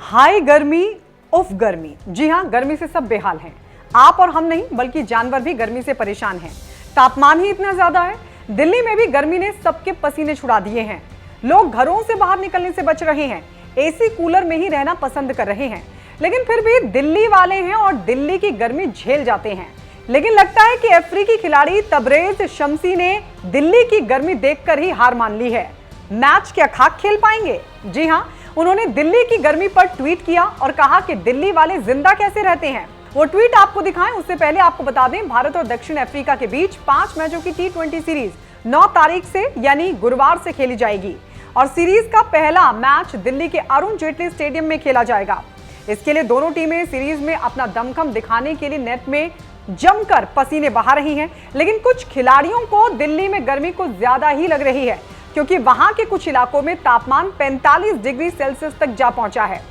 हाय गर्मी, उफ गर्मी। जी हाँ, गर्मी से सब बेहाल हैं। आप और हम नहीं बल्कि जानवर भी गर्मी से परेशान हैं। तापमान ही इतना ज्यादा है। दिल्ली में भी गर्मी ने सबके पसीने छुड़ा दिए हैं। लोग घरों से बाहर निकलने से बच रहे हैं, एसी कूलर में ही रहना पसंद कर रहे हैं। लेकिन फिर भी दिल्ली वाले हैं और दिल्ली की गर्मी झेल जाते हैं। लेकिन लगता है कि अफ्रीकी खिलाड़ी तबरेज शम्सी ने दिल्ली की गर्मी देखकर ही हार मान ली है। मैच क्या खाक खेल पाएंगे? जी हाँ, उन्होंने दिल्ली की गर्मी पर ट्वीट किया और कहा कि दिल्ली वाले जिंदा कैसे रहते हैं। वो ट्वीट आपको दिखाएं उससे पहले आपको बता दें, भारत और दक्षिण अफ्रीका के बीच 5 मैचों की T20 सीरीज 9 तारीख से यानी गुरुवार से खेली जाएगी और सीरीज का पहला मैच दिल्ली के अरुण जेटली स्टेडियम में खेला जाएगा। इसके लिए दोनों टीमें सीरीज में अपना दमखम दिखाने के लिए नेट में जमकर पसीने बहा रही हैं। लेकिन कुछ खिलाड़ियों को दिल्ली में गर्मी कुछ ज्यादा ही लग रही है, क्योंकि वहां के कुछ इलाकों में तापमान 45 डिग्री सेल्सियस तक जा पहुंचा है।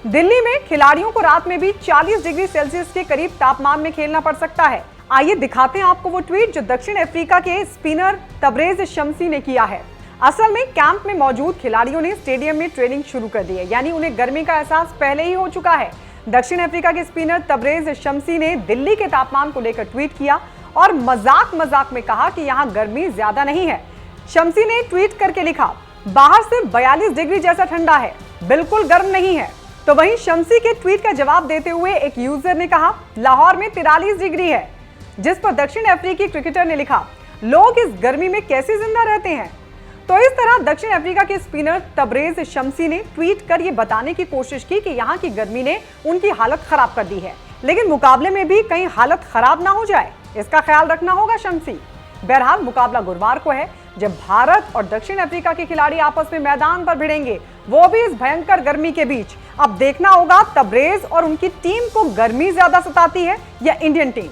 दिल्ली में खिलाड़ियों को रात में भी 40 डिग्री सेल्सियस के करीब तापमान में खेलना पड़ सकता है। आइए दिखाते हैं आपको वो ट्वीट जो दक्षिण अफ्रीका के स्पिनर तबरेज शम्सी ने किया है। असल में कैंप में मौजूद खिलाड़ियों ने स्टेडियम में ट्रेनिंग शुरू कर दी है, यानी उन्हें गर्मी का एहसास पहले ही हो चुका है। दक्षिण अफ्रीका के स्पिनर तबरेज शम्सी ने दिल्ली के तापमान को लेकर ट्वीट किया और मजाक में कहा कि यहाँ गर्मी ज्यादा नहीं है। शम्सी ने ट्वीट करके लिखा, बाहर से 42 डिग्री जैसा ठंडा है, बिल्कुल गर्म नहीं है। तो वहीं शम्सी के ट्वीट का जवाब देते हुए एक यूजर ने कहा, लाहौर में 43 डिग्री है, जिस पर दक्षिण अफ्रीकी क्रिकेटर ने लिखा, लोग इस गर्मी में कैसे जिंदा रहते हैं। तो इस तरह दक्षिण अफ्रीका के स्पिनर तबरेज शम्सी ने ट्वीट कर ये बताने की कोशिश की कि यहाँ की गर्मी ने उनकी हालत खराब कर दी है, लेकिन मुकाबले में भी कहीं हालत खराब ना हो जाए, इसका ख्याल रखना होगा शम्सी। बहरहाल मुकाबला गुरुवार को है, जब भारत और दक्षिण अफ्रीका के खिलाड़ी आपस में मैदान पर भिड़ेंगे, वो भी इस भयंकर गर्मी के बीच। अब देखना होगा तबरेज और उनकी टीम को गर्मी ज्यादा सताती है या इंडियन टीम।